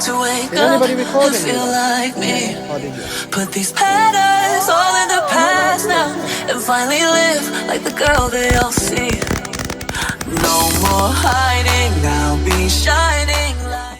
to wake Is up anybody and recording feel you? like me. Audio. Put these patterns all in the past now and finally live like the girl they all see. No more hiding, I'll be shining like